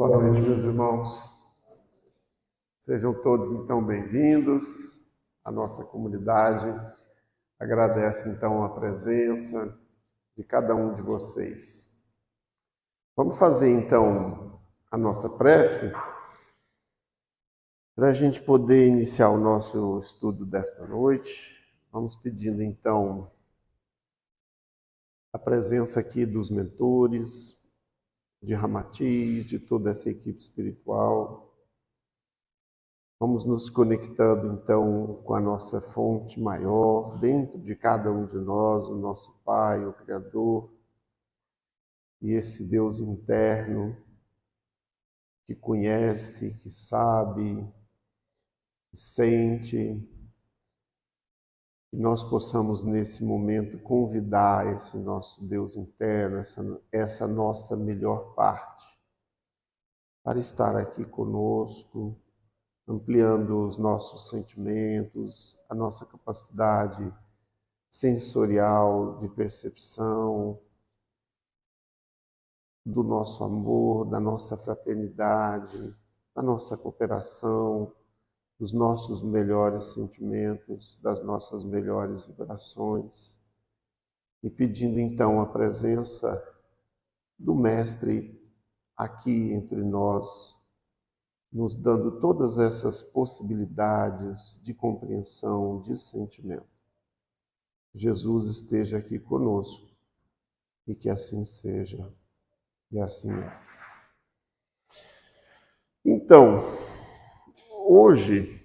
Boa noite, meus irmãos. Sejam todos, então, bem-vindos à nossa comunidade. Agradece, então, a presença de cada um de vocês. Vamos fazer, então, a nossa prece para a gente poder iniciar o nosso estudo desta noite. Vamos pedindo, então, a presença aqui dos mentores, de Ramatiz, de toda essa equipe espiritual. Vamos nos conectando, então, com a nossa fonte maior, dentro de cada um de nós, o nosso Pai, o Criador, e esse Deus interno, que conhece, que sabe, que sente, que nós possamos, nesse momento, convidar esse nosso Deus interno, essa nossa melhor parte, para estar aqui conosco, ampliando os nossos sentimentos, a nossa capacidade sensorial de percepção, do nosso amor, da nossa fraternidade, da nossa cooperação, dos nossos melhores sentimentos, das nossas melhores vibrações. E pedindo então a presença do Mestre aqui entre nós, nos dando todas essas possibilidades de compreensão, de sentimento. Jesus esteja aqui conosco e que assim seja, e assim é. Então, hoje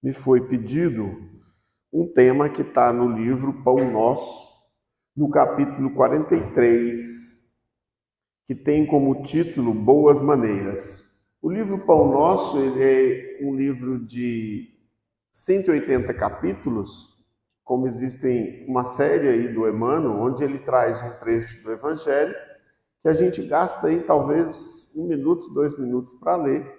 me foi pedido um tema que está no livro Pão Nosso, no capítulo 43, que tem como título Boas Maneiras. O livro Pão Nosso ele é um livro de 180 capítulos, como existem uma série aí do Emmanuel, onde ele traz um trecho do Evangelho, que a gente gasta aí talvez 1 minuto, 2 minutos para ler,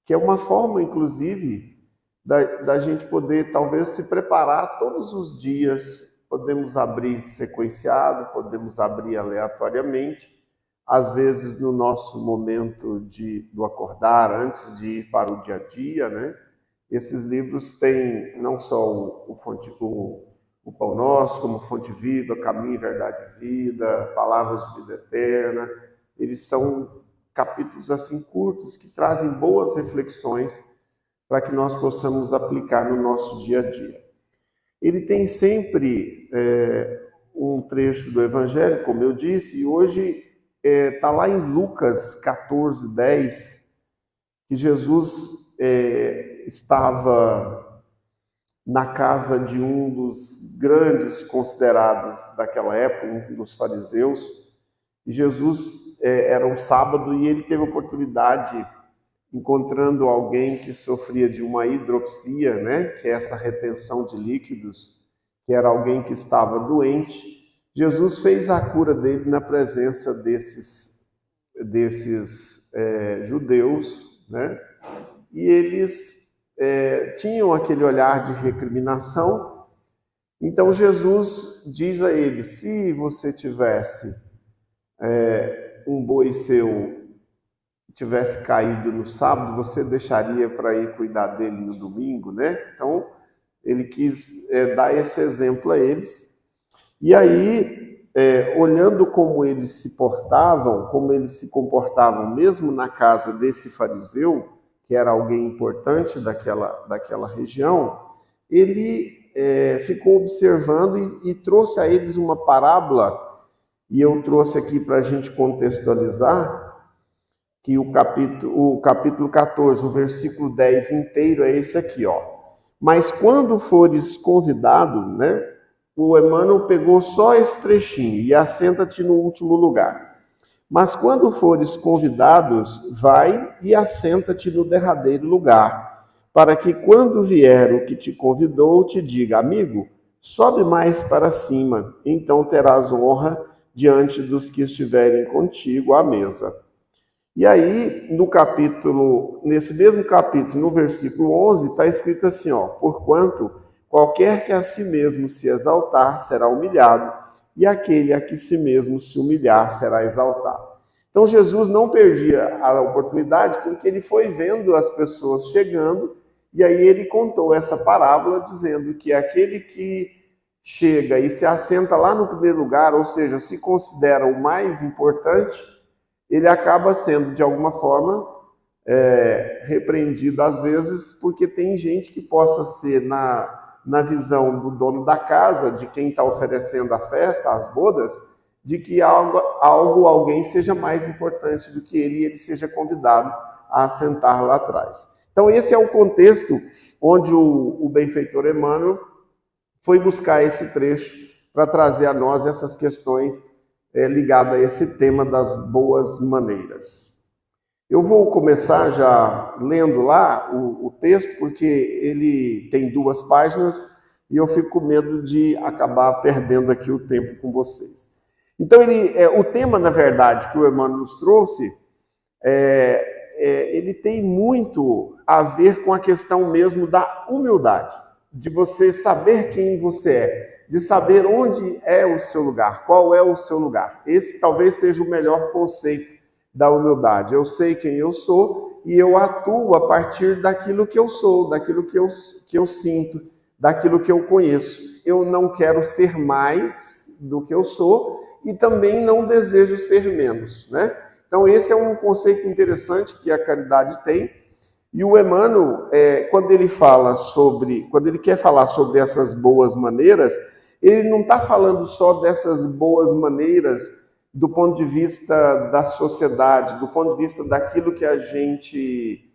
que é uma forma, inclusive, da gente poder talvez se preparar todos os dias. Podemos abrir sequenciado, podemos abrir aleatoriamente, às vezes no nosso momento do acordar, antes de ir para o dia a dia, né? Esses livros têm não só o Pão Nosso, como Fonte Viva, Caminho, Verdade e Vida, Palavras de Vida Eterna. Eles são capítulos assim curtos que trazem boas reflexões para que nós possamos aplicar no nosso dia a dia. Ele tem sempre um trecho do Evangelho, como eu disse, e hoje está lá em Lucas 14, 10, que Jesus estava na casa de um dos grandes considerados daquela época, um dos fariseus, e Jesus era um sábado e ele teve a oportunidade, encontrando alguém que sofria de uma hidropsia, né, que é essa retenção de líquidos, que era alguém que estava doente. Jesus fez a cura dele na presença desses judeus, né? E eles tinham aquele olhar de recriminação. Então Jesus diz a eles: se você tivesse um boi seu tivesse caído no sábado, você deixaria para ir cuidar dele no domingo, né? Então ele quis dar esse exemplo a eles. E aí, olhando como eles se portavam, como eles se comportavam mesmo na casa desse fariseu, que era alguém importante daquela região, ele ficou observando e trouxe a eles uma parábola, e eu trouxe aqui para a gente contextualizar, que o capítulo 14, o versículo 10 inteiro é esse aqui, ó. Mas quando fores convidado, né? O Emmanuel pegou só esse trechinho, e assenta-te no último lugar. Mas quando fores convidados, vai e assenta-te no derradeiro lugar, para que quando vier o que te convidou, te diga: amigo, sobe mais para cima, então terás honra diante dos que estiverem contigo à mesa. E aí, nesse mesmo capítulo, no versículo 11, está escrito assim, ó: porquanto qualquer que a si mesmo se exaltar será humilhado, e aquele a que si mesmo se humilhar será exaltado. Então Jesus não perdia a oportunidade porque ele foi vendo as pessoas chegando e aí ele contou essa parábola dizendo que aquele que chega e se assenta lá no primeiro lugar, ou seja, se considera o mais importante, ele acaba sendo de alguma forma repreendido às vezes porque tem gente que possa ser na visão do dono da casa, de quem está oferecendo a festa, as bodas, de que alguém seja mais importante do que ele e ele seja convidado a sentar lá atrás. Então esse é o contexto onde o benfeitor Emmanuel foi buscar esse trecho para trazer a nós essas questões ligadas a esse tema das boas maneiras. Eu vou começar já lendo lá o texto, porque ele tem 2 páginas e eu fico com medo de acabar perdendo aqui o tempo com vocês. Então, o tema, na verdade, que o Emmanuel nos trouxe, ele tem muito a ver com a questão mesmo da humildade, de você saber quem você é, de saber onde é o seu lugar, qual é o seu lugar. Esse talvez seja o melhor conceito da humildade. Eu sei quem eu sou e eu atuo a partir daquilo que eu sou, daquilo que eu sinto, daquilo que eu conheço. Eu não quero ser mais do que eu sou e também não desejo ser menos, né? Então esse é um conceito interessante que a caridade tem. E o Emmanuel, quando ele quer falar sobre essas boas maneiras, ele não está falando só dessas boas maneiras do ponto de vista da sociedade, do ponto de vista daquilo que a gente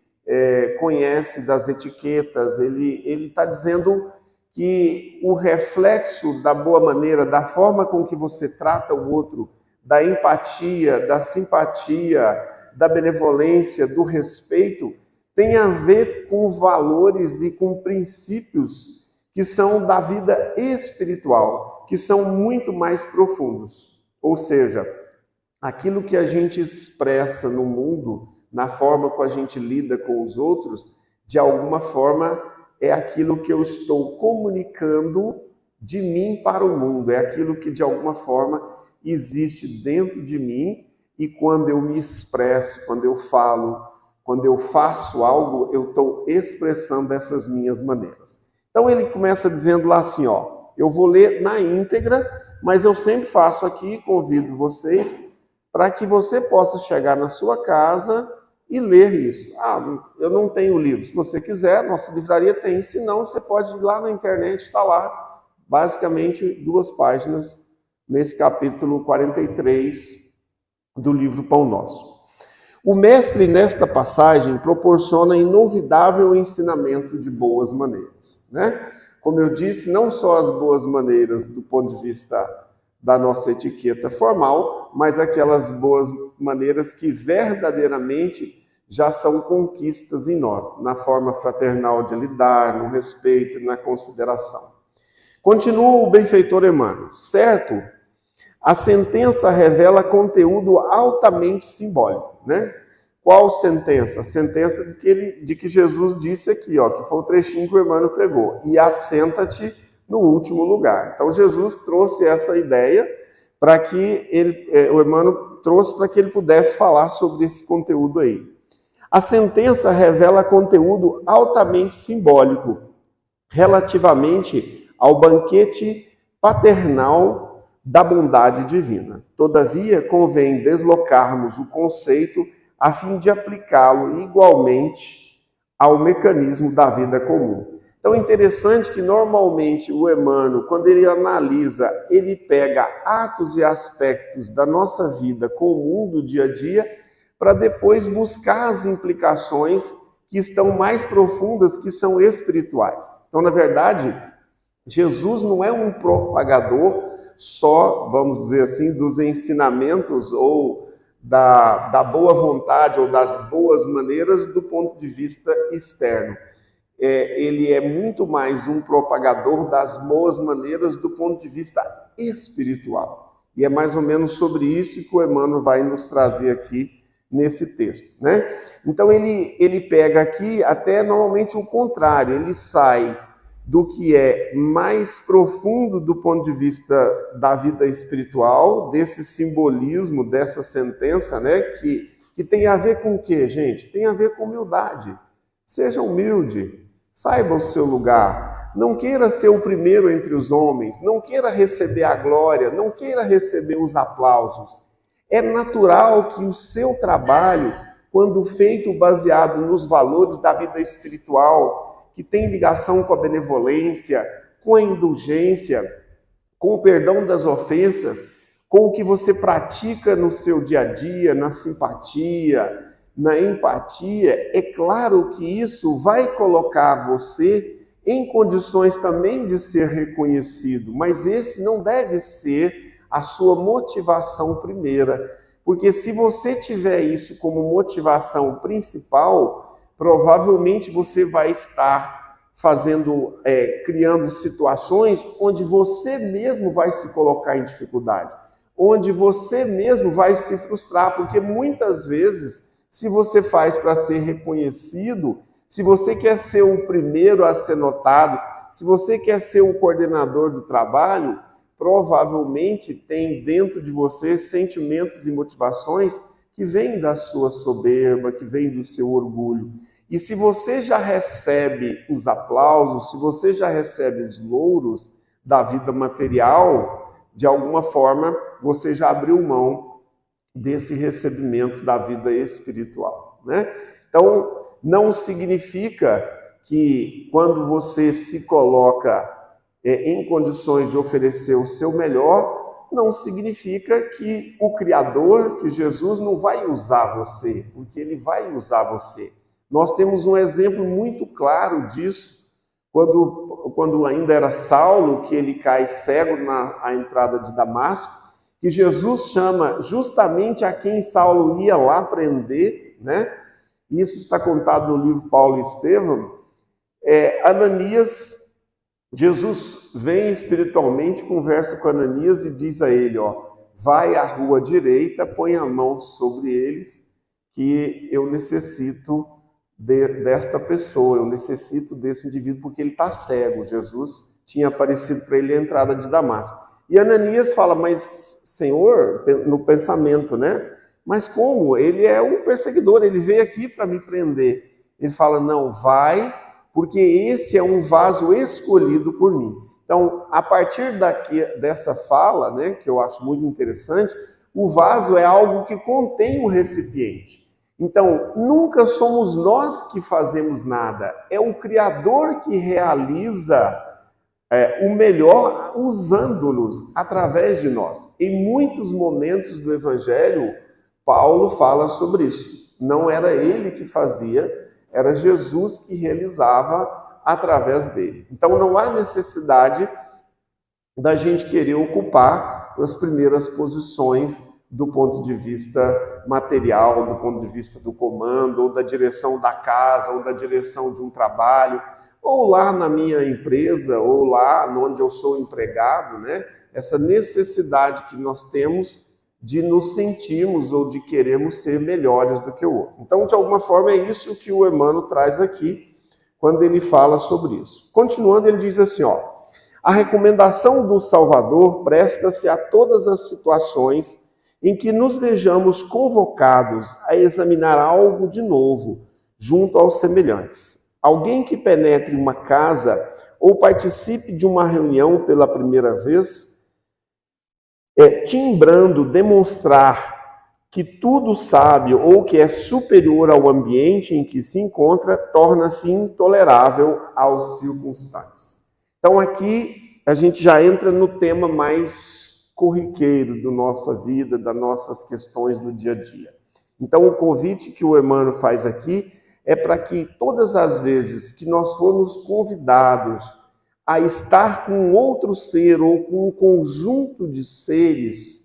conhece das etiquetas. Ele está dizendo que o reflexo da boa maneira, da forma com que você trata o outro, da empatia, da simpatia, da benevolência, do respeito, tem a ver com valores e com princípios que são da vida espiritual, que são muito mais profundos. Ou seja, aquilo que a gente expressa no mundo, na forma como a gente lida com os outros, de alguma forma é aquilo que eu estou comunicando de mim para o mundo, é aquilo que de alguma forma existe dentro de mim e quando eu me expresso, quando eu falo, quando eu faço algo, eu estou expressando essas minhas maneiras. Então ele começa dizendo lá assim, eu vou ler na íntegra, mas eu sempre faço aqui, convido vocês, para que você possa chegar na sua casa e ler isso. Eu não tenho livro. Se você quiser, nossa livraria tem. Se não, você pode ir lá na internet, está lá, basicamente 2 páginas, nesse capítulo 43 do livro Pão Nosso. O mestre, nesta passagem, proporciona inovidável ensinamento de boas maneiras, né? Como eu disse, não só as boas maneiras do ponto de vista da nossa etiqueta formal, mas aquelas boas maneiras que verdadeiramente já são conquistas em nós, na forma fraternal de lidar, no respeito, na consideração. Continua o benfeitor Emmanuel. Certo, a sentença revela conteúdo altamente simbólico, né? Qual sentença? A sentença de que Jesus disse aqui, que foi o trechinho que o Emmanuel pregou. E assenta-te no último lugar. Então Jesus trouxe essa ideia para que o Emmanuel trouxe para que ele pudesse falar sobre esse conteúdo aí. A sentença revela conteúdo altamente simbólico relativamente ao banquete paternal da bondade divina. Todavia, convém deslocarmos o conceito a fim de aplicá-lo igualmente ao mecanismo da vida comum. Então é interessante que normalmente o Emmanuel, quando ele analisa, ele pega atos e aspectos da nossa vida comum do dia a dia, para depois buscar as implicações que estão mais profundas, que são espirituais. Então, na verdade, Jesus não é um propagador só, vamos dizer assim, dos ensinamentos ou da boa vontade ou das boas maneiras do ponto de vista externo. Ele é muito mais um propagador das boas maneiras do ponto de vista espiritual. E é mais ou menos sobre isso que o Emmanuel vai nos trazer aqui nesse texto, né? Então ele pega aqui até normalmente o contrário, ele sai do que é mais profundo do ponto de vista da vida espiritual, desse simbolismo, dessa sentença, né? Que tem a ver com o quê, gente? Tem a ver com humildade. Seja humilde, saiba o seu lugar. Não queira ser o primeiro entre os homens, não queira receber a glória, não queira receber os aplausos. É natural que o seu trabalho, quando feito baseado nos valores da vida espiritual, que tem ligação com a benevolência, com a indulgência, com o perdão das ofensas, com o que você pratica no seu dia a dia, na simpatia, na empatia, é claro que isso vai colocar você em condições também de ser reconhecido, mas esse não deve ser a sua motivação primeira, porque se você tiver isso como motivação principal, provavelmente você vai estar criando situações onde você mesmo vai se colocar em dificuldade, onde você mesmo vai se frustrar, porque muitas vezes, se você faz para ser reconhecido, se você quer ser o primeiro a ser notado, se você quer ser o coordenador do trabalho, provavelmente tem dentro de você sentimentos e motivações que vêm da sua soberba, que vêm do seu orgulho. E se você já recebe os aplausos, se você já recebe os louros da vida material, de alguma forma você já abriu mão desse recebimento da vida espiritual, né? Então, não significa que quando você se coloca em condições de oferecer o seu melhor, não significa que o Criador, que Jesus, não vai usar você, porque Ele vai usar você. Nós temos um exemplo muito claro disso, quando ainda era Saulo, que ele cai cego na entrada de Damasco, que Jesus chama justamente a quem Saulo ia lá prender, né? Isso está contado no livro Paulo e Estevão. Ananias, Jesus vem espiritualmente, conversa com Ananias e diz a ele, vai à rua direita, põe a mão sobre eles, que eu necessito desta pessoa, eu necessito desse indivíduo, porque ele está cego. Jesus tinha aparecido para ele a entrada de Damasco. E Ananias fala, mas Senhor, no pensamento, né? Mas como? Ele é um perseguidor, ele veio aqui para me prender. Ele fala, não, vai, porque esse é um vaso escolhido por mim. Então, a partir dessa fala, né, que eu acho muito interessante, o vaso é algo que contém o recipiente. Então, nunca somos nós que fazemos nada, é o Criador que realiza o melhor usando-nos através de nós. Em muitos momentos do Evangelho, Paulo fala sobre isso. Não era ele que fazia, era Jesus que realizava através dele. Então não há necessidade da gente querer ocupar as primeiras posições do ponto de vista material, do ponto de vista do comando, ou da direção da casa, ou da direção de um trabalho, ou lá na minha empresa, ou lá onde eu sou empregado, né? Essa necessidade que nós temos de nos sentirmos ou de queremos ser melhores do que o outro. Então, de alguma forma, é isso que o Emmanuel traz aqui, quando ele fala sobre isso. Continuando, ele diz assim, a recomendação do Salvador presta-se a todas as situações em que nos vejamos convocados a examinar algo de novo junto aos semelhantes. Alguém que penetre uma casa ou participe de uma reunião pela primeira vez, timbrando demonstrar que tudo sabe ou que é superior ao ambiente em que se encontra, torna-se intolerável aos circunstantes. Então aqui a gente já entra no tema mais corriqueiro da nossa vida, das nossas questões do dia a dia. Então o convite que o Emmanuel faz aqui é para que todas as vezes que nós formos convidados a estar com outro ser ou com um conjunto de seres,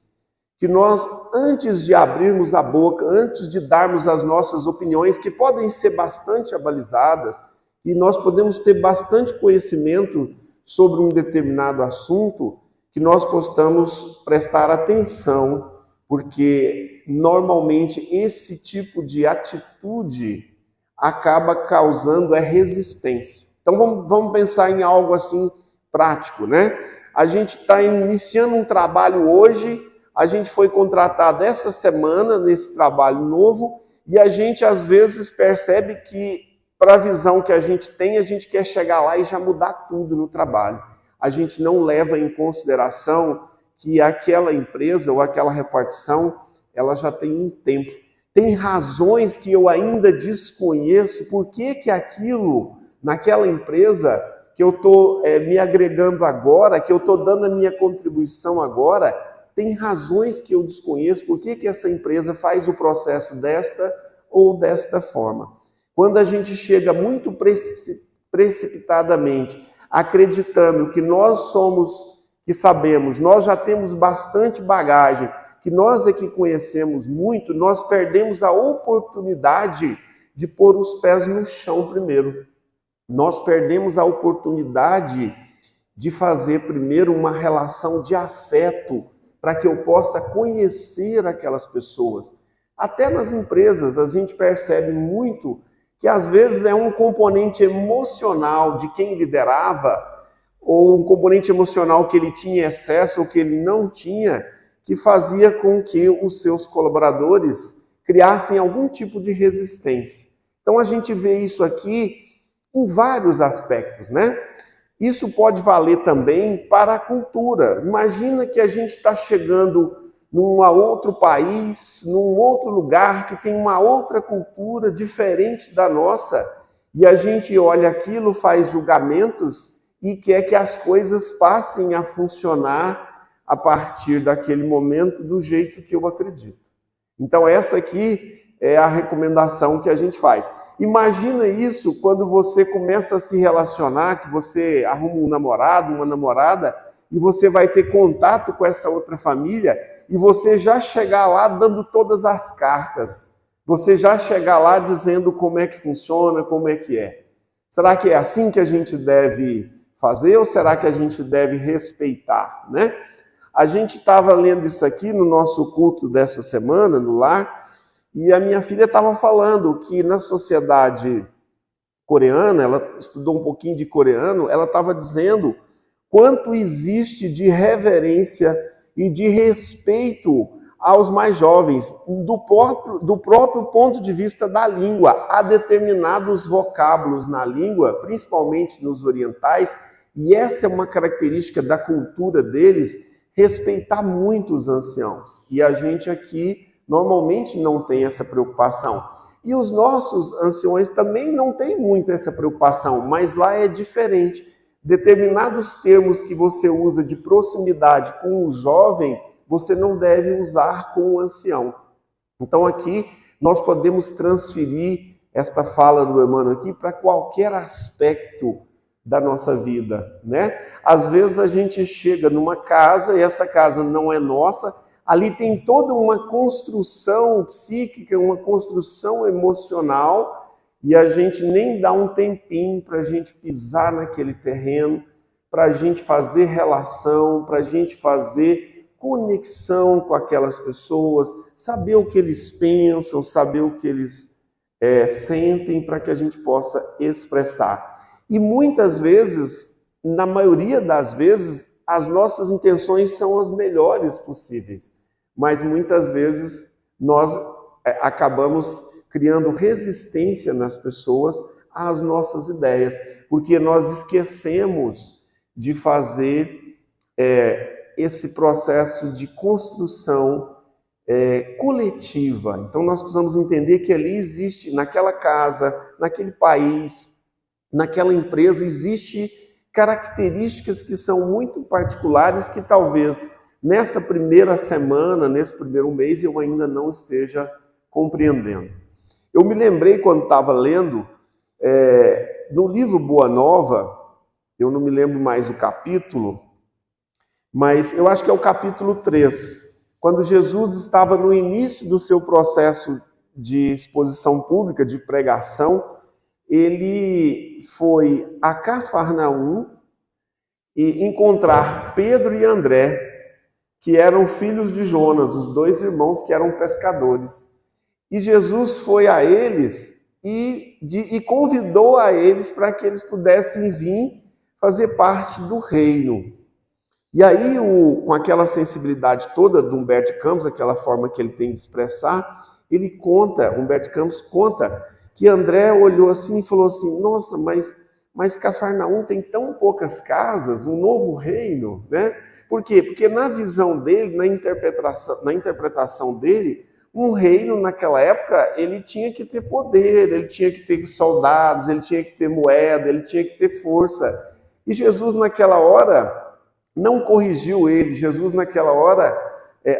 que nós, antes de abrirmos a boca, antes de darmos as nossas opiniões, que podem ser bastante abalizadas, e nós podemos ter bastante conhecimento sobre um determinado assunto, que nós possamos prestar atenção, porque normalmente esse tipo de atitude acaba causando resistência. Então, Então vamos pensar em algo assim prático, né? A gente está iniciando um trabalho hoje, a gente foi contratado essa semana nesse trabalho novo, e a gente às vezes percebe que, para a visão que a gente tem, a gente quer chegar lá e já mudar tudo no trabalho. A gente não leva em consideração que aquela empresa ou aquela repartição, ela já tem um tempo. Tem razões que eu ainda desconheço, por que aquilo naquela empresa que eu estou me agregando agora, que eu estou dando a minha contribuição agora, tem razões que eu desconheço, por que essa empresa faz o processo desta ou desta forma. Quando a gente chega muito precipitadamente, acreditando que nós somos, que sabemos, nós já temos bastante bagagem, que nós é que conhecemos muito, nós perdemos a oportunidade de pôr os pés no chão primeiro. Nós perdemos a oportunidade de fazer primeiro uma relação de afeto para que eu possa conhecer aquelas pessoas. Até nas empresas a gente percebe muito que às vezes é um componente emocional de quem liderava, ou um componente emocional que ele tinha excesso ou que ele não tinha, que fazia com que os seus colaboradores criassem algum tipo de resistência. Então a gente vê isso aqui em vários aspectos, né? Isso pode valer também para a cultura. Imagina que a gente está chegando num outro país, num outro lugar que tem uma outra cultura diferente da nossa, e a gente olha aquilo, faz julgamentos e quer que as coisas passem a funcionar a partir daquele momento do jeito que eu acredito. Então essa aqui é a recomendação que a gente faz. Imagina isso quando você começa a se relacionar, que você arruma um namorado, uma namorada, e você vai ter contato com essa outra família, e você já chegar lá dando todas as cartas. Você já chegar lá dizendo como é que funciona, como é que é. Será que é assim que a gente deve fazer, ou será que a gente deve respeitar, né? A gente estava lendo isso aqui no nosso culto dessa semana, no lar, e a minha filha estava falando que na sociedade coreana, ela estudou um pouquinho de coreano, ela estava dizendo quanto existe de reverência e de respeito aos mais jovens, do próprio ponto de vista da língua. Há determinados vocábulos na língua, principalmente nos orientais, e essa é uma característica da cultura deles, respeitar muito os anciãos. E a gente aqui normalmente não tem essa preocupação. E os nossos anciões também não têm muito essa preocupação, mas lá é diferente. Determinados termos que você usa de proximidade com o jovem, você não deve usar com o ancião. Então aqui nós podemos transferir esta fala do Emmanuel aqui para qualquer aspecto da nossa vida, né? Às vezes a gente chega numa casa e essa casa não é nossa, ali tem toda uma construção psíquica, uma construção emocional, e a gente nem dá um tempinho para a gente pisar naquele terreno, para a gente fazer relação, para a gente fazer conexão com aquelas pessoas, saber o que eles pensam, saber o que eles sentem, para que a gente possa expressar. E muitas vezes, na maioria das vezes, as nossas intenções são as melhores possíveis, mas muitas vezes nós acabamos criando resistência nas pessoas às nossas ideias, porque nós esquecemos de fazer esse processo de construção coletiva. Então nós precisamos entender que ali existe, naquela casa, naquele país, naquela empresa, existe características que são muito particulares que talvez nessa primeira semana, nesse primeiro mês, eu ainda não esteja compreendendo. Eu me lembrei quando estava lendo, no livro Boa Nova, eu não me lembro mais o capítulo, mas eu acho que é o capítulo 3, quando Jesus estava no início do seu processo de exposição pública, de pregação, ele foi a Cafarnaum e encontrar Pedro e André, que eram filhos de Jonas, os dois irmãos que eram pescadores. E Jesus foi a eles e convidou a eles para que eles pudessem vir fazer parte do reino. E aí, com aquela sensibilidade toda de Humberto de Campos, aquela forma que ele tem de expressar, Humberto de Campos conta que André olhou assim e falou assim, nossa, mas Cafarnaum tem tão poucas casas, um novo reino, né? Por quê? Porque na visão dele, na interpretação dele, um reino naquela época, ele tinha que ter poder, ele tinha que ter soldados, ele tinha que ter moeda, ele tinha que ter força. E Jesus naquela hora não corrigiu ele, Jesus naquela hora,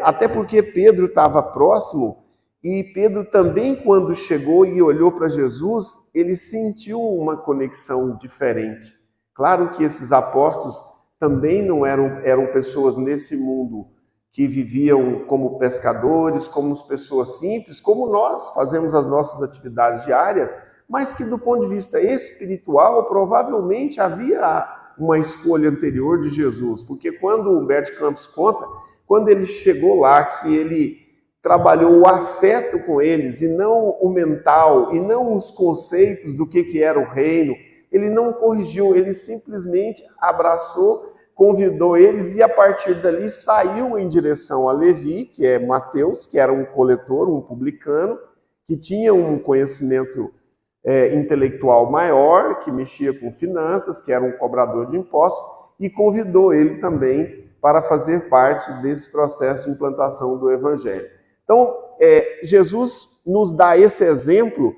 até porque Pedro estava próximo, e Pedro também, quando chegou e olhou para Jesus, ele sentiu uma conexão diferente. Claro que esses apóstolos também não eram pessoas nesse mundo que viviam como pescadores, como pessoas simples, como nós fazemos as nossas atividades diárias, mas que do ponto de vista espiritual, provavelmente havia uma escolha anterior de Jesus, porque quando o Humberto de Campos conta, quando ele chegou lá, que ele trabalhou o afeto com eles, e não o mental, e não os conceitos do que era o reino, ele não corrigiu, ele simplesmente abraçou, convidou eles, e a partir dali saiu em direção a Levi, que é Mateus, que era um coletor, um publicano, que tinha um conhecimento intelectual maior, que mexia com finanças, que era um cobrador de impostos, e convidou ele também para fazer parte desse processo de implantação do Evangelho. Então, Jesus nos dá esse exemplo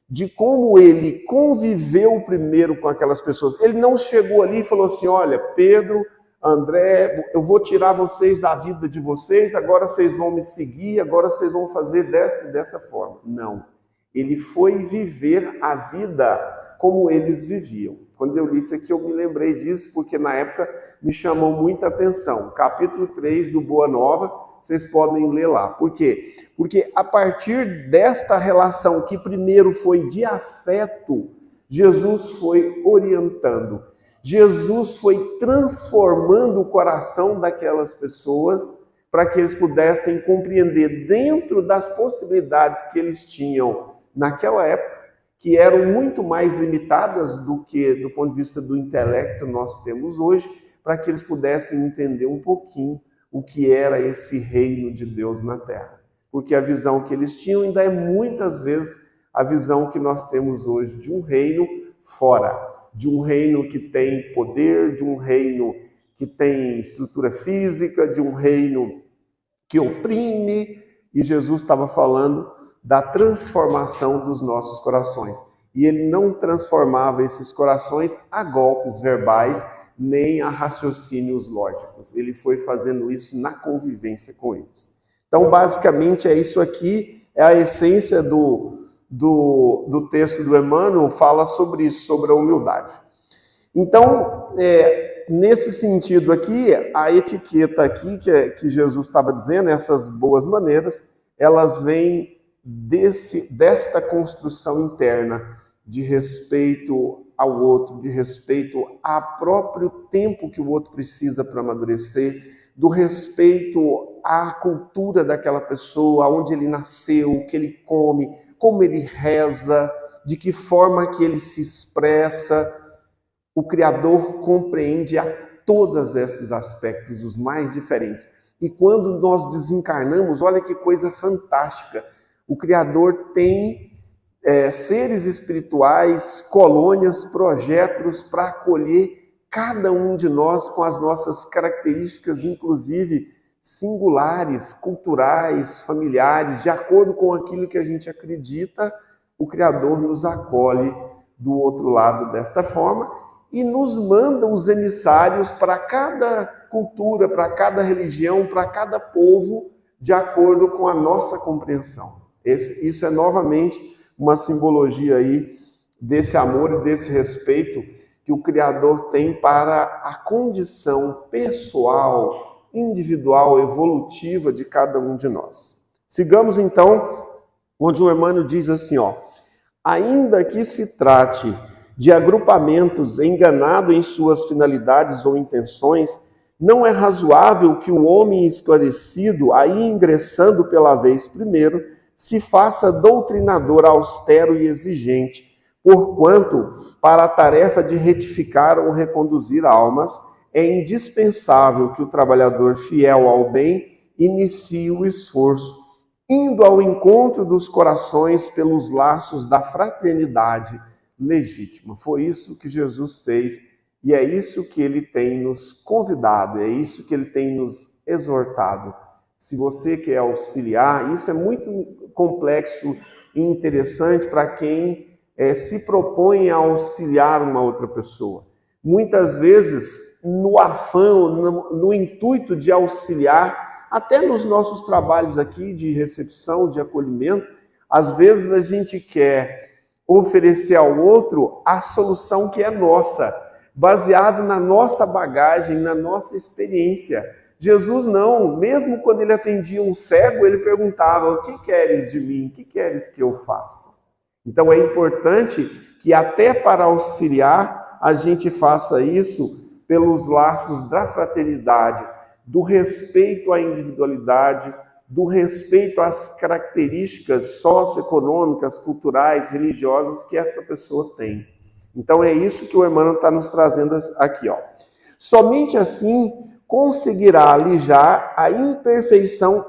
de como ele conviveu primeiro com aquelas pessoas. Ele não chegou ali e falou assim, olha, Pedro, André, eu vou tirar vocês da vida de vocês, agora vocês vão me seguir, agora vocês vão fazer dessa e dessa forma. Não. Ele foi viver a vida como eles viviam. Quando eu li isso aqui, eu me lembrei disso, porque na época me chamou muita atenção. Capítulo 3 do Boa Nova, vocês podem ler lá. Por quê? Porque a partir desta relação, que primeiro foi de afeto, Jesus foi orientando. Jesus foi transformando o coração daquelas pessoas para que eles pudessem compreender dentro das possibilidades que eles tinham naquela época, que eram muito mais limitadas do que do ponto de vista do intelecto nós temos hoje, para que eles pudessem entender um pouquinho o que era esse reino de Deus na Terra. Porque a visão que eles tinham ainda é muitas vezes a visão que nós temos hoje de um reino fora, de um reino que tem poder, de um reino que tem estrutura física, de um reino que oprime, e Jesus estava falando da transformação dos nossos corações. E ele não transformava esses corações a golpes verbais, nem a raciocínios lógicos. Ele foi fazendo isso na convivência com eles. Então, basicamente, é isso aqui, é a essência do texto do Emmanuel, fala sobre isso, sobre a humildade. Então, nesse sentido aqui, a etiqueta aqui que Jesus estava dizendo, essas boas maneiras, elas vêm desta construção interna de respeito ao outro, de respeito ao próprio tempo que o outro precisa para amadurecer, do respeito à cultura daquela pessoa, onde ele nasceu, o que ele come, como ele reza, de que forma que ele se expressa. O Criador compreende a todos esses aspectos, os mais diferentes. E quando nós desencarnamos, olha que coisa fantástica, o Criador tem seres espirituais, colônias, projetos para acolher cada um de nós com as nossas características, inclusive singulares, culturais, familiares, de acordo com aquilo que a gente acredita, o Criador nos acolhe do outro lado desta forma e nos manda os emissários para cada cultura, para cada religião, para cada povo, de acordo com a nossa compreensão. Isso é novamente uma simbologia aí desse amor e desse respeito que o Criador tem para a condição pessoal, individual, evolutiva de cada um de nós. Sigamos então, onde o Emmanuel diz assim, ainda que se trate de agrupamentos enganados em suas finalidades ou intenções, não é razoável que o homem esclarecido, aí ingressando pela vez primeiro, se faça doutrinador austero e exigente, porquanto, para a tarefa de retificar ou reconduzir almas, é indispensável que o trabalhador fiel ao bem inicie o esforço, indo ao encontro dos corações pelos laços da fraternidade legítima. Foi isso que Jesus fez e é isso que ele tem nos convidado, é isso que ele tem nos exortado. Se você quer auxiliar, isso é muito complexo e interessante para quem se propõe a auxiliar uma outra pessoa. Muitas vezes, no afã, no intuito de auxiliar, até nos nossos trabalhos aqui de recepção, de acolhimento, às vezes a gente quer oferecer ao outro a solução que é nossa, baseado na nossa bagagem, na nossa experiência. Jesus não, mesmo quando ele atendia um cego, ele perguntava: o que queres de mim? O que queres que eu faça? Então é importante que até para auxiliar a gente faça isso pelos laços da fraternidade, do respeito à individualidade, do respeito às características socioeconômicas, culturais, religiosas que esta pessoa tem. Então é isso que o Emmanuel está nos trazendo aqui, ó. Somente assim conseguirá alijar a imperfeição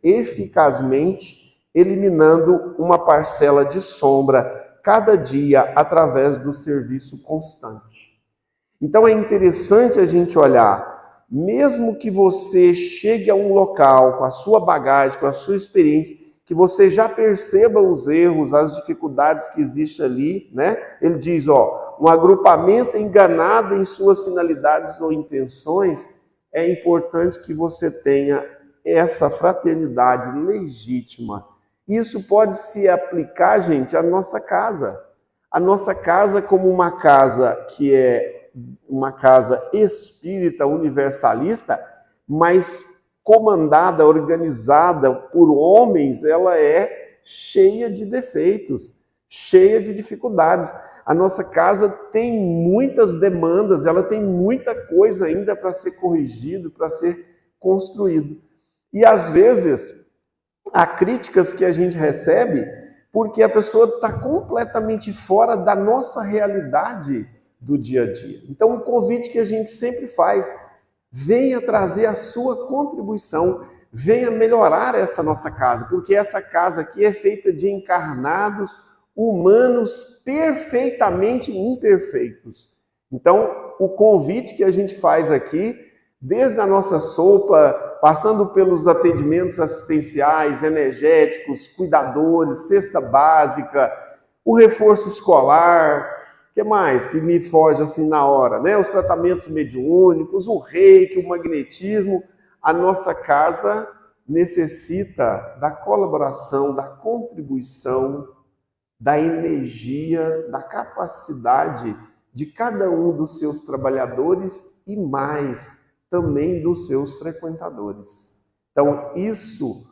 eficazmente, eliminando uma parcela de sombra cada dia através do serviço constante. Então é interessante a gente olhar, mesmo que você chegue a um local com a sua bagagem, com a sua experiência, que você já perceba os erros, as dificuldades que existem ali, né? Ele diz, ó, um agrupamento enganado em suas finalidades ou intenções, é importante que você tenha essa fraternidade legítima. Isso pode se aplicar, gente, à nossa casa. A nossa casa como uma casa que é uma casa espírita universalista, mas comandada, organizada por homens, ela é cheia de defeitos, cheia de dificuldades. A nossa casa tem muitas demandas, ela tem muita coisa ainda para ser corrigido, para ser construído. E às vezes há críticas que a gente recebe porque a pessoa está completamente fora da nossa realidade do dia a dia. Então, o convite que a gente sempre faz: venha trazer a sua contribuição, venha melhorar essa nossa casa, porque essa casa aqui é feita de encarnados humanos perfeitamente imperfeitos. Então, o convite que a gente faz aqui, desde a nossa sopa, passando pelos atendimentos assistenciais, energéticos, cuidadores, cesta básica, o reforço escolar, o que mais que me foge assim na hora, né? Os tratamentos mediúnicos, o reiki, o magnetismo. A nossa casa necessita da colaboração, da contribuição, da energia, da capacidade de cada um dos seus trabalhadores e mais, também dos seus frequentadores. Então, isso,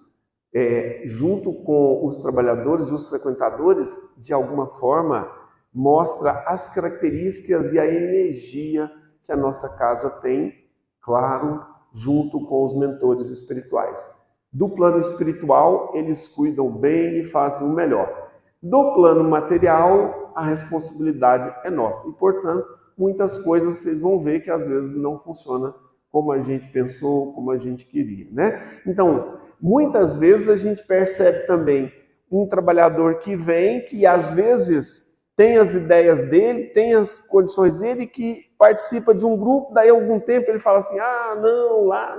junto com os trabalhadores e os frequentadores, de alguma forma, mostra as características e a energia que a nossa casa tem, claro, junto com os mentores espirituais. Do plano espiritual, eles cuidam bem e fazem o melhor. Do plano material, a responsabilidade é nossa. E, portanto, muitas coisas vocês vão ver que às vezes não funciona como a gente pensou, como a gente queria, né? Então, muitas vezes a gente percebe também um trabalhador que vem, que às vezes tem as ideias dele, tem as condições dele, que participa de um grupo, daí algum tempo ele fala assim, não, lá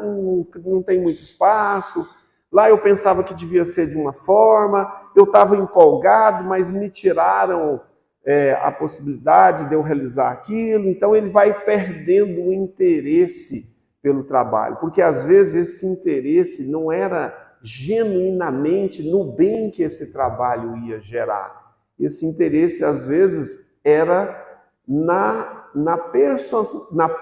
não tem muito espaço, lá eu pensava que devia ser de uma forma, eu estava empolgado, mas me tiraram a possibilidade de eu realizar aquilo, então ele vai perdendo o interesse pelo trabalho, porque às vezes esse interesse não era genuinamente no bem que esse trabalho ia gerar. Esse interesse, às vezes, era na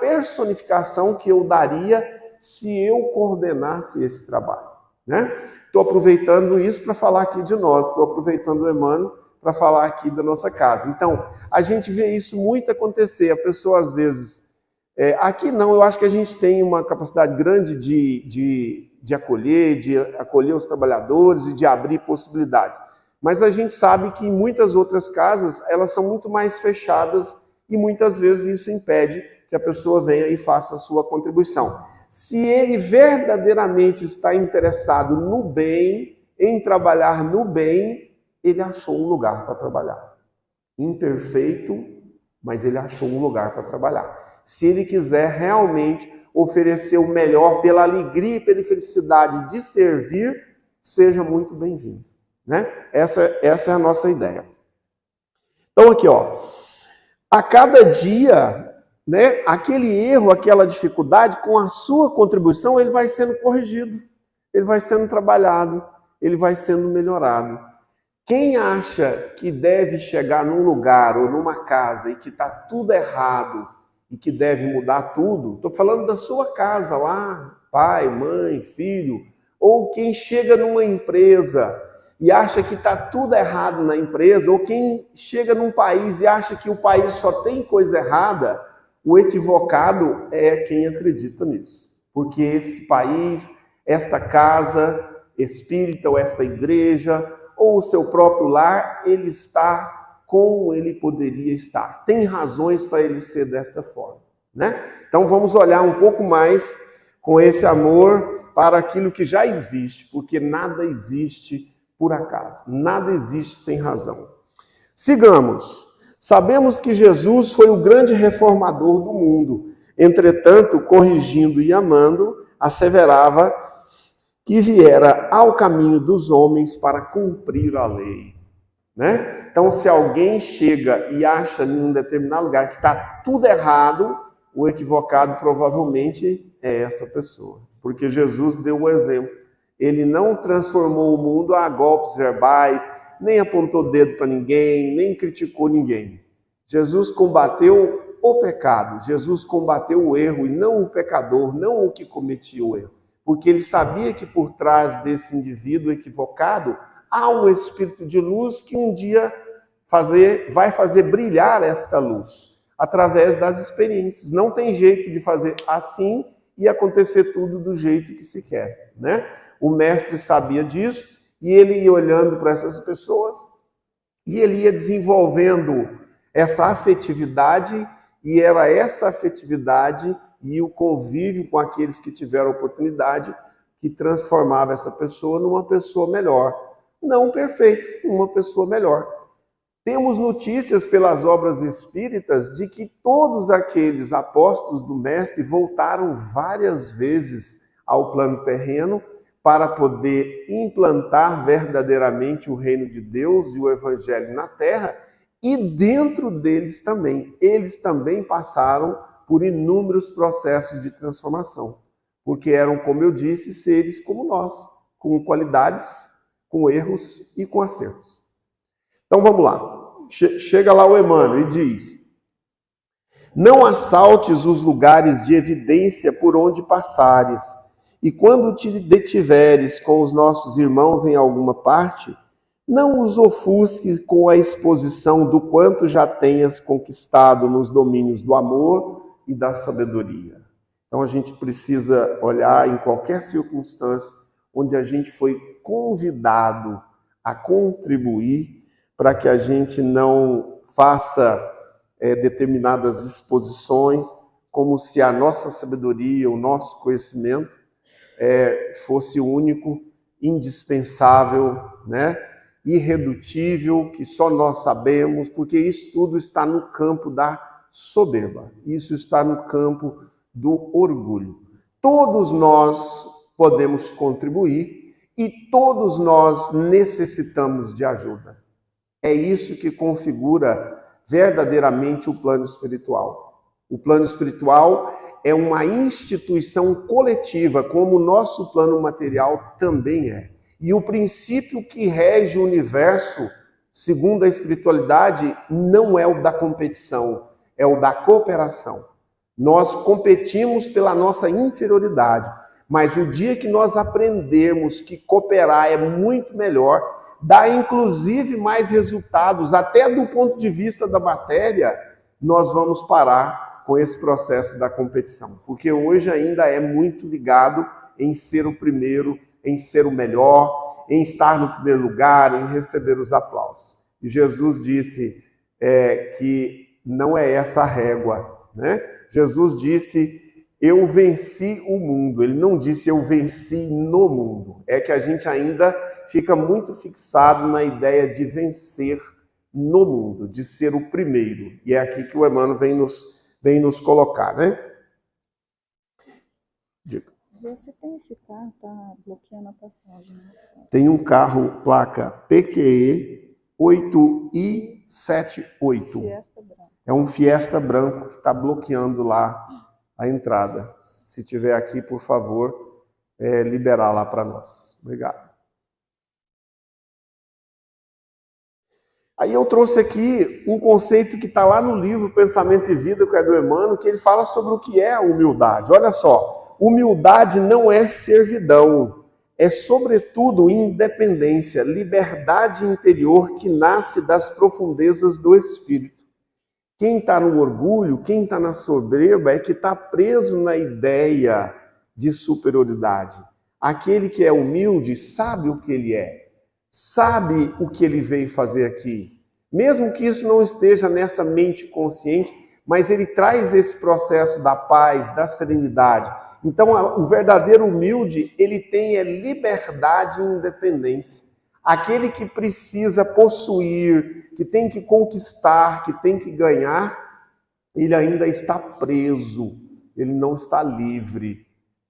personificação que eu daria se eu coordenasse esse trabalho, né? Estou aproveitando isso para falar aqui de nós, estou aproveitando o Emmanuel para falar aqui da nossa casa. Então, a gente vê isso muito acontecer, a pessoa às vezes... aqui não, eu acho que a gente tem uma capacidade grande de acolher, de acolher os trabalhadores e de abrir possibilidades. Mas a gente sabe que em muitas outras casas, elas são muito mais fechadas e muitas vezes isso impede que a pessoa venha e faça a sua contribuição. Se ele verdadeiramente está interessado no bem, em trabalhar no bem, ele achou um lugar para trabalhar. Imperfeito, mas ele achou um lugar para trabalhar. Se ele quiser realmente oferecer o melhor pela alegria e pela felicidade de servir, seja muito bem-vindo. Né? Essa é a nossa ideia. Então aqui, a cada dia, né, aquele erro, aquela dificuldade, com a sua contribuição, ele vai sendo corrigido, ele vai sendo trabalhado, ele vai sendo melhorado. Quem acha que deve chegar num lugar ou numa casa e que está tudo errado e que deve mudar tudo, estou falando da sua casa lá, pai, mãe, filho, ou quem chega numa empresa e acha que está tudo errado na empresa, ou quem chega num país e acha que o país só tem coisa errada, o equivocado é quem acredita nisso. Porque esse país, esta casa espírita, ou esta igreja, ou o seu próprio lar, ele está como ele poderia estar. Tem razões para ele ser desta forma, né? Então vamos olhar um pouco mais com esse amor para aquilo que já existe, porque nada existe por acaso, nada existe sem razão. Sigamos. Sabemos que Jesus foi o grande reformador do mundo. Entretanto, corrigindo e amando, asseverava que viera ao caminho dos homens para cumprir a lei. Né? Então, se alguém chega e acha em um determinado lugar que está tudo errado, o equivocado provavelmente é essa pessoa. Porque Jesus deu o exemplo. Ele não transformou o mundo a golpes verbais, nem apontou dedo para ninguém, nem criticou ninguém. Jesus combateu o pecado, Jesus combateu o erro e não o pecador, não o que cometia o erro. Porque ele sabia que por trás desse indivíduo equivocado há um espírito de luz que um dia vai fazer brilhar esta luz através das experiências. Não tem jeito de fazer assim e acontecer tudo do jeito que se quer, né? O mestre sabia disso e ele ia olhando para essas pessoas e ele ia desenvolvendo essa afetividade, e era essa afetividade e o convívio com aqueles que tiveram oportunidade que transformava essa pessoa numa pessoa melhor. Não perfeita, uma pessoa melhor. Temos notícias pelas obras espíritas de que todos aqueles apóstolos do Mestre voltaram várias vezes ao plano terreno para poder implantar verdadeiramente o reino de Deus e o evangelho na terra, e dentro deles também. Eles também passaram por inúmeros processos de transformação, porque eram, como eu disse, seres como nós, com qualidades, com erros e com acertos. Então vamos lá. Chega lá o Emmanuel e diz: não assaltes os lugares de evidência por onde passares, e quando te detiveres com os nossos irmãos em alguma parte, não os ofusques com a exposição do quanto já tenhas conquistado nos domínios do amor e da sabedoria. Então a gente precisa olhar em qualquer circunstância onde a gente foi convidado a contribuir, para que a gente não faça determinadas exposições como se a nossa sabedoria, o nosso conhecimento fosse único, indispensável, né? Irredutível, que só nós sabemos, porque isso tudo está no campo da soberba, isso está no campo do orgulho. Todos nós podemos contribuir e todos nós necessitamos de ajuda. É isso que configura verdadeiramente o plano espiritual. O plano espiritual é uma instituição coletiva, como o nosso plano material também é. E o princípio que rege o universo, segundo a espiritualidade, não é o da competição, é o da cooperação. Nós competimos pela nossa inferioridade, mas o dia que nós aprendermos que cooperar é muito melhor, dá inclusive mais resultados, até do ponto de vista da matéria, nós vamos parar com esse processo da competição, porque hoje ainda é muito ligado em ser o primeiro, em ser o melhor, em estar no primeiro lugar, em receber os aplausos. E Jesus disse que não é essa a régua, né? Jesus disse, eu venci o mundo. Ele não disse, eu venci no mundo. É que a gente ainda fica muito fixado na ideia de vencer no mundo, de ser o primeiro. E é aqui que o Emmanuel vem nos colocar, né? Diga. Você tem esse carro, tá bloqueando a passagem. Né? Tem um carro, placa PQE 8i78. Fiesta branco. É um Fiesta branco que está bloqueando lá a entrada. Se tiver aqui, por favor, liberar lá para nós. Obrigado. Aí eu trouxe aqui um conceito que está lá no livro Pensamento e Vida, que é do Emmanuel, que ele fala sobre o que é a humildade. Olha só, humildade não é servidão, é sobretudo independência, liberdade interior que nasce das profundezas do espírito. Quem está no orgulho, quem está na soberba é que está preso na ideia de superioridade. Aquele que é humilde sabe o que ele é, sabe o que ele veio fazer aqui. Mesmo que isso não esteja nessa mente consciente, mas ele traz esse processo da paz, da serenidade. Então, o verdadeiro humilde, ele tem liberdade e independência. Aquele que precisa possuir, que tem que conquistar, que tem que ganhar, ele ainda está preso, ele não está livre,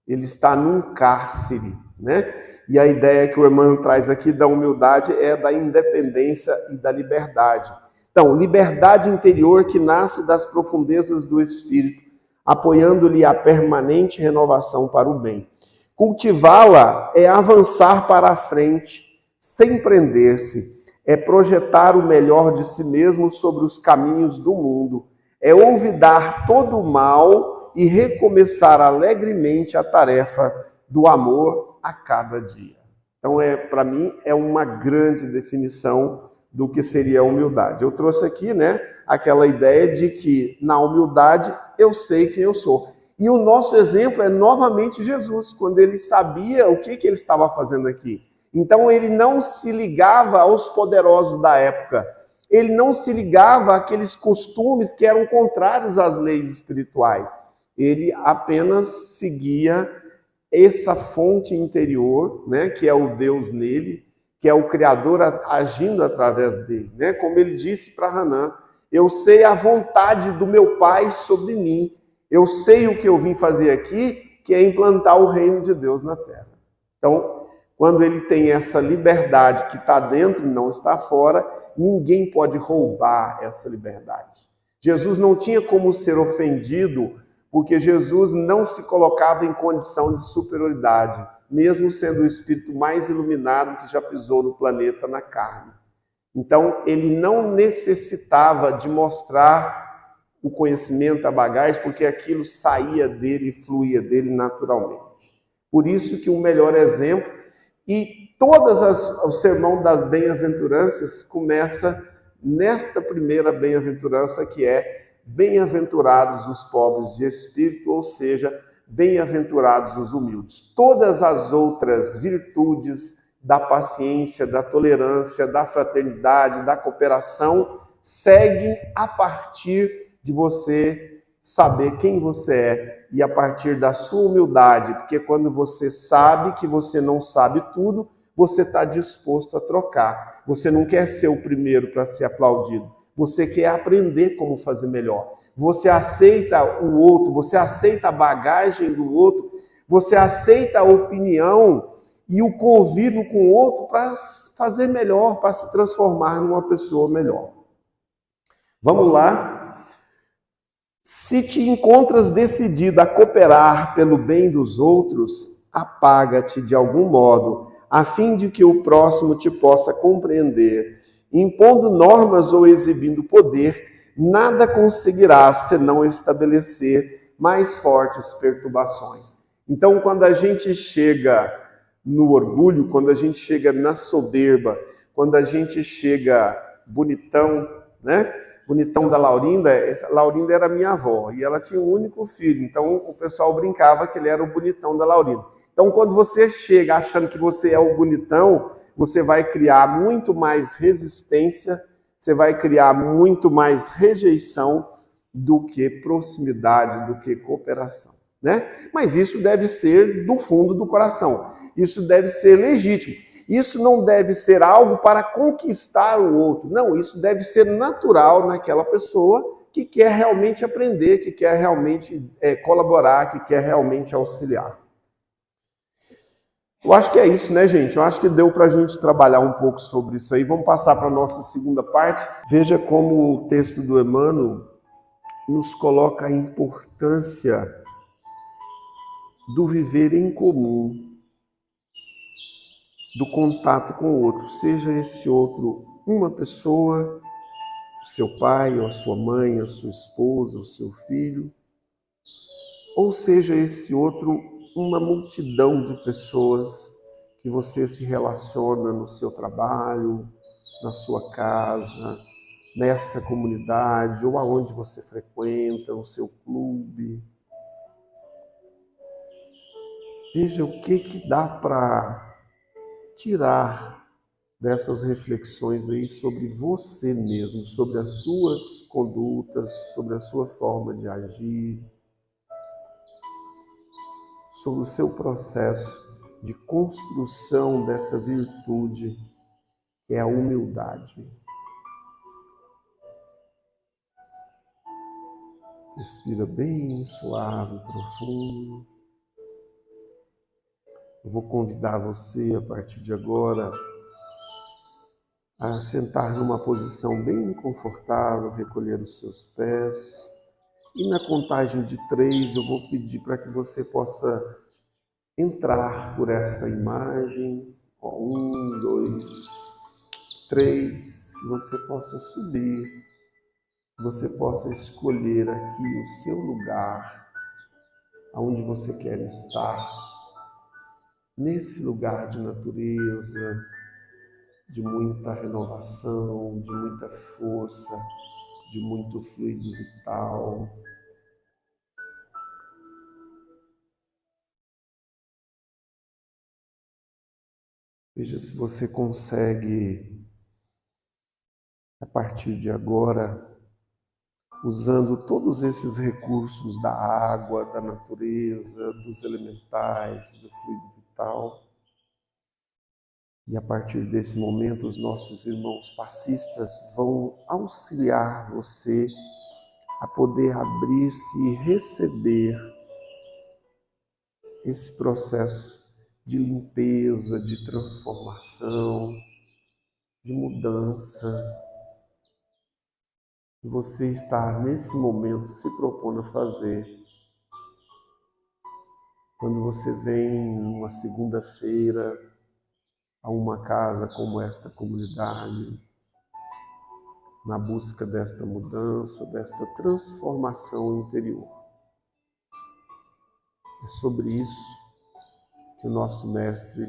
ele está num cárcere, né? E a ideia que o Emmanuel traz aqui da humildade é da independência e da liberdade. Então, liberdade interior que nasce das profundezas do espírito, apoiando-lhe a permanente renovação para o bem. Cultivá-la é avançar para a frente, sem prender-se, é projetar o melhor de si mesmo sobre os caminhos do mundo, é olvidar todo o mal e recomeçar alegremente a tarefa do amor a cada dia. Então, para mim, é uma grande definição do que seria a humildade. Eu trouxe aqui, né, aquela ideia de que na humildade eu sei quem eu sou. E o nosso exemplo é novamente Jesus, quando ele sabia o que ele estava fazendo aqui. Então ele não se ligava aos poderosos da época, ele não se ligava àqueles costumes que eram contrários às leis espirituais. Ele apenas seguia essa fonte interior, né, que é o Deus nele, que é o Criador agindo através dele. Né? Como ele disse para Hanan, eu sei a vontade do meu Pai sobre mim, eu sei o que eu vim fazer aqui, que é implantar o reino de Deus na terra. Então, quando ele tem essa liberdade que está dentro e não está fora, ninguém pode roubar essa liberdade. Jesus não tinha como ser ofendido, porque Jesus não se colocava em condição de superioridade, mesmo sendo o espírito mais iluminado que já pisou no planeta na carne. Então, ele não necessitava de mostrar o conhecimento, a bagagem, porque aquilo saía dele e fluía dele naturalmente. Por isso que o melhor exemplo, e o sermão das bem-aventuranças começa nesta primeira bem-aventurança, que é bem-aventurados os pobres de espírito, ou seja, bem-aventurados os humildes. Todas as outras virtudes da paciência, da tolerância, da fraternidade, da cooperação, seguem a partir de você saber quem você é e a partir da sua humildade, porque quando você sabe que você não sabe tudo, você está disposto a trocar. Você não quer ser o primeiro para ser aplaudido. Você quer aprender como fazer melhor. Você aceita o outro, você aceita a bagagem do outro, você aceita a opinião e o convívio com o outro para fazer melhor, para se transformar numa pessoa melhor. Vamos lá. Se te encontras decidido a cooperar pelo bem dos outros, apaga-te de algum modo, a fim de que o próximo te possa compreender. Impondo normas ou exibindo poder, nada conseguirás senão estabelecer mais fortes perturbações. Então, quando a gente chega no orgulho, quando a gente chega na soberba, quando a gente chega bonitão, né? Bonitão da Laurinda, Laurinda era minha avó, e ela tinha um único filho, então o pessoal brincava que ele era o bonitão da Laurinda. Então, quando você chega achando que você é o bonitão, você vai criar muito mais resistência, você vai criar muito mais rejeição do que proximidade, do que cooperação, né? Mas isso deve ser do fundo do coração. Isso deve ser legítimo. Isso não deve ser algo para conquistar o outro. Não, isso deve ser natural naquela pessoa que quer realmente aprender, que quer realmente colaborar, que quer realmente auxiliar. Eu acho que é isso, né, gente? Eu acho que deu para a gente trabalhar um pouco sobre isso aí. Vamos passar para a nossa segunda parte. Veja como o texto do Emmanuel nos coloca a importância do viver em comum, do contato com o outro, seja esse outro uma pessoa, o seu pai, ou a sua mãe, a sua esposa, o seu filho, ou seja esse outro uma multidão de pessoas que você se relaciona no seu trabalho, na sua casa, nesta comunidade, ou aonde você frequenta, o seu clube. Veja o que dá para tirar dessas reflexões aí sobre você mesmo, sobre as suas condutas, sobre a sua forma de agir, sobre o seu processo de construção dessa virtude que é a humildade. Respira bem suave, profundo. Eu vou convidar você a partir de agora a sentar numa posição bem confortável, recolher os seus pés. E na contagem de 3 eu vou pedir para que você possa entrar por esta imagem. 1, 2, 3, que você possa subir, que você possa escolher aqui o seu lugar, aonde você quer estar, nesse lugar de natureza, de muita renovação, de muita força, de muito fluido vital. Veja se você consegue, a partir de agora, usando todos esses recursos da água, da natureza, dos elementais, do fluido vital. E a partir desse momento, os nossos irmãos passistas vão auxiliar você a poder abrir-se e receber esse processo de limpeza, de transformação, de mudança. Você está nesse momento se propondo a fazer. Quando você vem numa segunda-feira a uma casa como esta comunidade, na busca desta mudança, desta transformação interior. É sobre isso que o nosso Mestre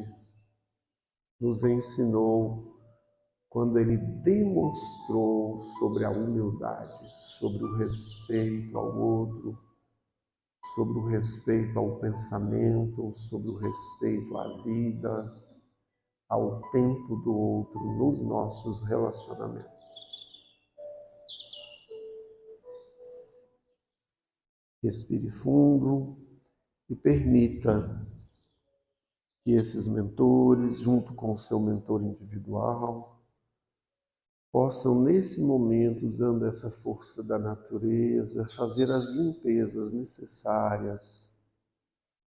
nos ensinou quando ele demonstrou sobre a humildade, sobre o respeito ao outro, sobre o respeito ao pensamento, sobre o respeito à vida, ao tempo do outro, nos nossos relacionamentos. Respire fundo e permita que esses mentores, junto com o seu mentor individual, possam, nesse momento, usando essa força da natureza, fazer as limpezas necessárias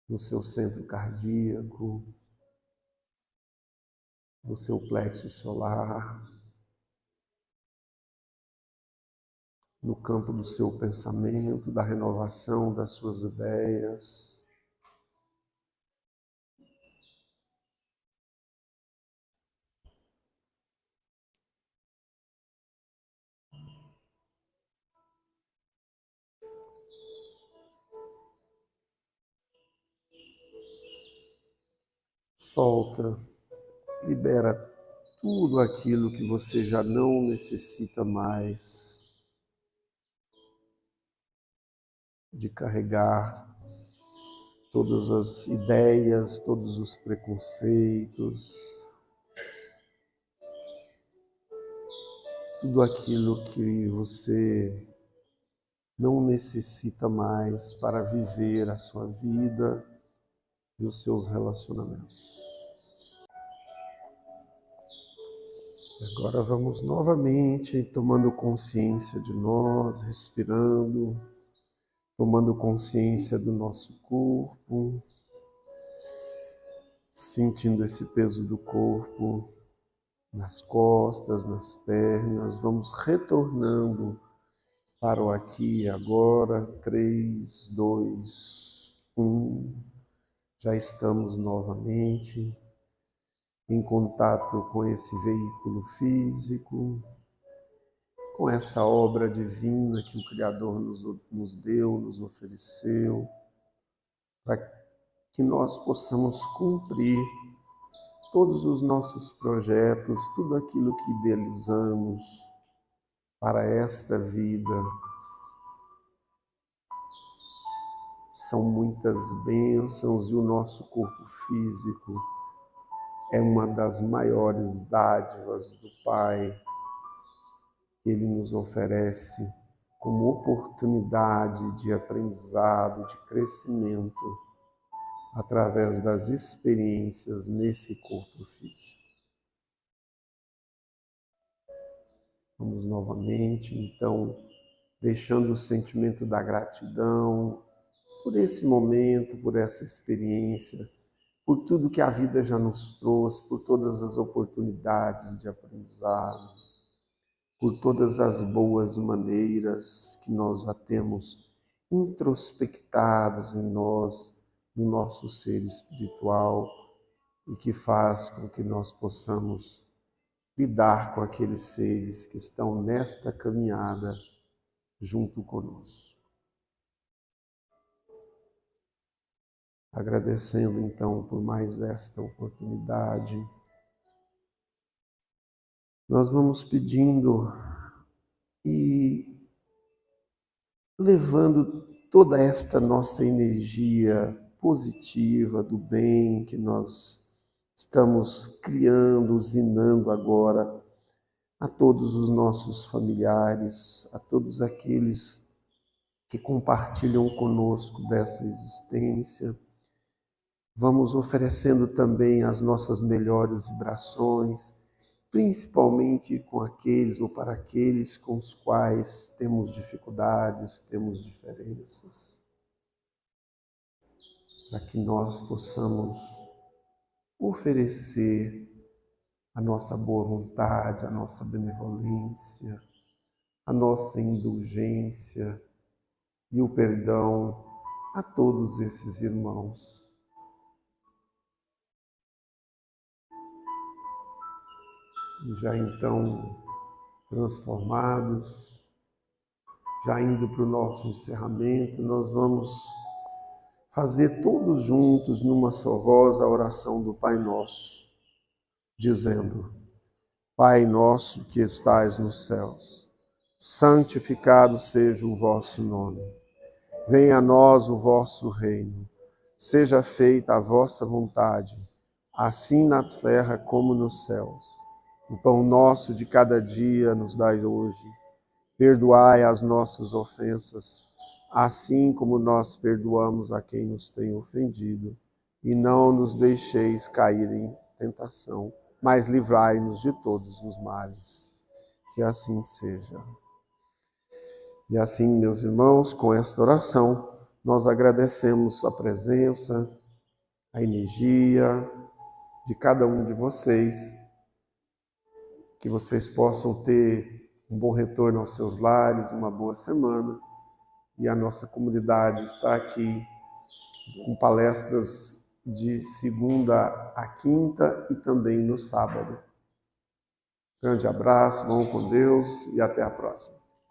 no seu centro cardíaco, no seu plexo solar, no campo do seu pensamento, da renovação das suas ideias. Solta, libera tudo aquilo que você já não necessita mais de carregar, todas as ideias, todos os preconceitos, tudo aquilo que você não necessita mais para viver a sua vida e os seus relacionamentos. Agora vamos novamente tomando consciência de nós, respirando, tomando consciência do nosso corpo, sentindo esse peso do corpo nas costas, nas pernas. Vamos retornando para o aqui e agora. 3, 2, 1. Já estamos novamente em contato com esse veículo físico, com essa obra divina que o Criador nos deu, nos ofereceu, para que nós possamos cumprir todos os nossos projetos, tudo aquilo que idealizamos para esta vida. São muitas bênçãos e o nosso corpo físico é uma das maiores dádivas do Pai que Ele nos oferece como oportunidade de aprendizado, de crescimento, através das experiências nesse corpo físico. Vamos novamente, então, deixando o sentimento da gratidão por esse momento, por essa experiência, por tudo que a vida já nos trouxe, por todas as oportunidades de aprendizado, por todas as boas maneiras que nós já temos introspectados em nós, no nosso ser espiritual, e que faz com que nós possamos lidar com aqueles seres que estão nesta caminhada junto conosco. Agradecendo então por mais esta oportunidade, nós vamos pedindo e levando toda esta nossa energia positiva do bem que nós estamos criando, usinando agora a todos os nossos familiares, a todos aqueles que compartilham conosco dessa existência. Vamos oferecendo também as nossas melhores vibrações, principalmente com aqueles ou para aqueles com os quais temos dificuldades, temos diferenças, para que nós possamos oferecer a nossa boa vontade, a nossa benevolência, a nossa indulgência e o perdão a todos esses irmãos. E já então transformados, já indo para o nosso encerramento, nós vamos fazer todos juntos, numa só voz, a oração do Pai Nosso, dizendo: Pai nosso que estais nos céus, santificado seja o vosso nome. Venha a nós o vosso reino. Seja feita a vossa vontade, assim na terra como nos céus. O pão nosso de cada dia nos dai hoje. Perdoai as nossas ofensas, assim como nós perdoamos a quem nos tem ofendido. E não nos deixeis cair em tentação, mas livrai-nos de todos os males. Que assim seja. E assim, meus irmãos, com esta oração, nós agradecemos a presença, a energia de cada um de vocês, que vocês possam ter um bom retorno aos seus lares, uma boa semana. E a nossa comunidade está aqui com palestras de segunda a quinta e também no sábado. Grande abraço, vão com Deus e até a próxima.